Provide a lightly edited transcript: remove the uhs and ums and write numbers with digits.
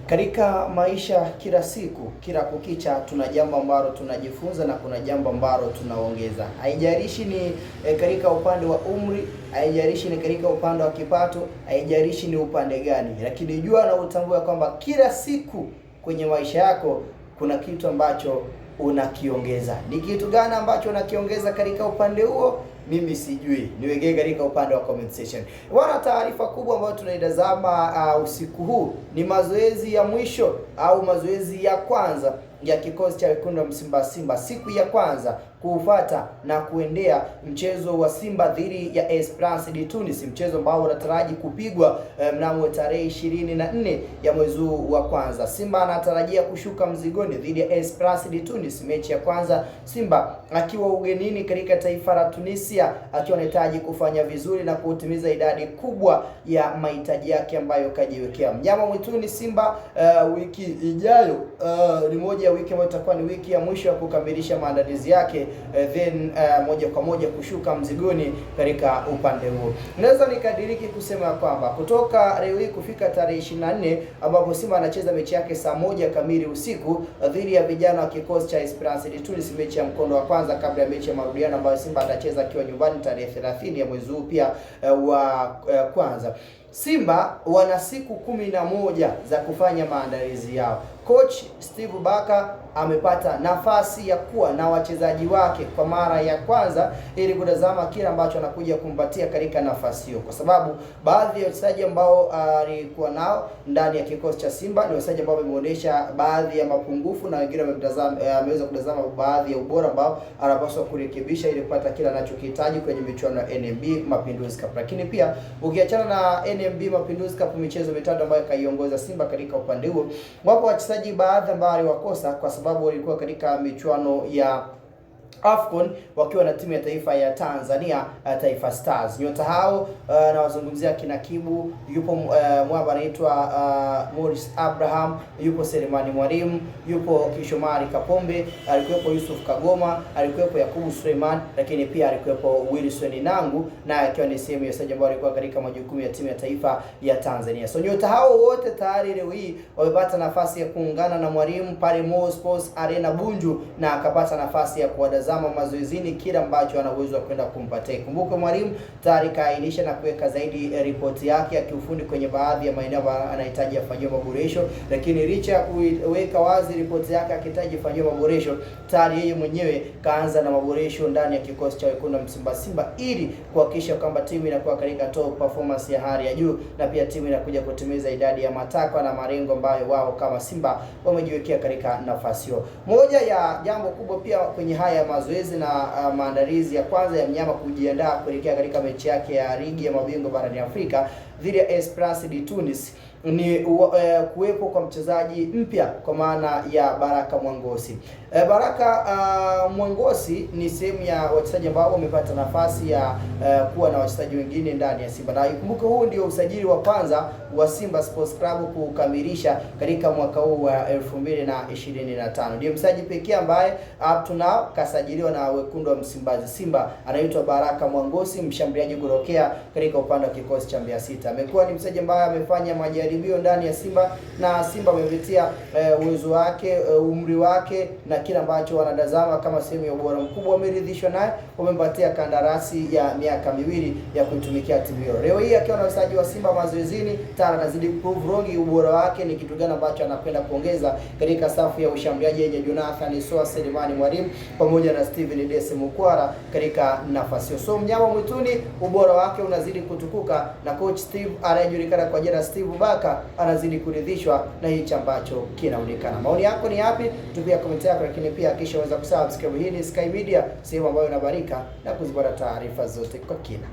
Katika maisha kila siku, kila kukicha, tuna jambo ambalo tunajifunza na kuna jambo ambalo tunaongeza. Haijalishi ni katika upande wa umri, haijalishi ni katika upande wa kipato, haijalishi ni upande gani, lakini jua na utambue kwamba kila siku kwenye maisha yako kuna kitu ambacho unakiongeza. Ni kitu gani ambacho unakiongeza katika upande huo? Mimi sijui. Niwekee katika upande wa comment section. Wana taarifa kubwa ambayo tunaitazama usiku huu ni mazoezi ya mwisho au mazoezi ya kwanza ya kikosi cha wekundu wa Msimba Simba, siku ya kwanza kufuata na kuendea mchezo wa Simba dhidi ya Esperance de Tunis, mchezo ambao unataraji kupigwa mnamo tarehe 24 ya mwezi wa kwanza. Simba anatarajia kushuka mzigoni dhidi ya Esperance de Tunis, mechi ya kwanza Simba akiwa ugenini katika taifa la Tunisia, akiwa anahitaji kufanya vizuri na kutimiza idadi kubwa ya mahitaji yake ambayo kajiwekea. Mnyama mwituni Simba wiki ijayo ni moja ya wiki ambayo itakuwa ni wiki ya mwisho ya kukamilisha maandalizi yake, then moja kwa moja kushuka mzigoni katika upande huo. Naweza nikadiriki kusema kwamba kutoka leo hii kufika tarehe 24 ambapo Simba anacheza mechi yake saa 1 kamili usiku dhidi ya vijana wa kikosi cha Esperance de Tunis, mechi ya mkondo wa kwanza kabla ya mechi ya marudiano ambayo Simba atacheza akiwa nyumbani tarehe 30 ya mwezi huu pia wa kwanza. Simba wana siku 11 za kufanya maandalizi yao. Coach Steve Barker amepata nafasi ya kuwa na wachezaji wake kwa mara ya kwanza ili kutazama kile ambacho anakuja kumpatia katika nafasi hiyo, kwa sababu baadhi ya wachezaji ambao alikuwa nao ndani ya kikosi cha Simba ni wachezaji ambao wameonyesha baadhi ya mapungufu na wengine ameweza kutazama baadhi ya ubora ambao anapaswa kurekebisha ili kupata kile anachokihitaji kwenye michuano ya NMB Mapinduzi Cup. Lakini pia ukiachana na NMB Mapinduzi Cup, michezo mitatu ambayo kaiongoza Simba katika upande huo, wapo wachezaji baadhi ambao waliwakosa kwa sababu walikuwa katika michuano ya AFCON wakiwa na timu ya taifa ya Tanzania, Taifa Stars. Nyota hao na wazungumzia kina Kibu, yupo mwamba anaitwa Morris Abraham, yupo Selemani Mwalimu, yupo Kishomari Kapombe, alikuwepo Yusuf Kagoma, alikuwepo Yakubu Suleiman, lakini pia alikuwepo Wilson Nangu, na akiwa ni sehemu ya wachezaji ambao walikuwa katika majukumu ya timu ya taifa ya Tanzania. So nyota hao wote tayari leo hii wamepata nafasi ya kuungana na Mwalimu pale Mo Sports Arena Bunju, na akapata nafasi ya kuwatazama mazoezini kila ambacho ana uwezo wa kwenda kumpatia. Kumbuke Mwalimu tayari kaainisha na kuweka zaidi ripoti yake ya kiufundi kwenye baadhi ya maeneo ambayo anahitaji afanyiwe maboresho, lakini licha ya kuweka wazi ripoti yake akihitaji afanyiwe maboresho, tayari yeye mwenyewe kaanza na maboresho ndani ya kikosi cha wekundu wa Msimba Simba ili kuhakikisha kwamba timu inakuwa katika top performance ya hali ya juu, na pia timu inakuja kutimiza idadi ya matakwa na malengo ambayo wao kama Simba wamejiwekea katika nafasi hiyo. Moja ya jambo kubwa pia kwenye haya mazoezi na maandalizi ya kwanza ya mnyama kujiandaa kuelekea katika mechi yake ya ligi ya mabingwa barani Afrika dhidi ya Esperance de Tunis ni kuwepo kwa mchezaji mpya kwa maana ya Baraka Mwangosi. Baraka Mwangosi ni sehemu ya wachezaji ambao wamepata nafasi ya kuwa na wachezaji wengine ndani ya Simba. Na ikumbuke huu ndio usajili wa kwanza wa Simba Sports Club kukamilisha katika mwaka huu wa 2025. Ndio mchezaji pekee ambaye up to now kasajiliwa na wekundu wa Msimbazi Simba, anaitwa Baraka Mwangosi, mshambuliaji kutokea katika upande wa kikosi cha Mbeya City. Amekuwa ni mchezaji ambaye amefanya majaribio ndani ya Simba na Simba wamevitia uwezo wake, umri wake na kila ambacho wanatazama kama sehemu ya ubora mkubwa. Wameridhishwa naye, wamempatia kandarasi ya miaka 2 ya kuitumikia timu hiyo. Leo hii akiwa na wachezaji wa Simba mazoezini, tayari anazidi prove wrong ubora wake ni kitu gani ambacho anapenda kuongeza katika safu ya ushambuliaji yenye Jonathan Soa, Selemani Mwalimu pamoja na Steven Dese Mukwara katika nafasi hiyo. So mnyama mwituni ubora wake unazidi kutukuka, na coach Steve anayejulikana kwa jina Steve Barker anazidi kuridhishwa na hicho ambacho kinaonekana. Maoni yako ni yapi? Tupia comment yako, lakini pia kisha uweza kusubscribe. Hii ni Sky Media, sehemu ambayo inabarika na kuzipata taarifa zote kwa kina.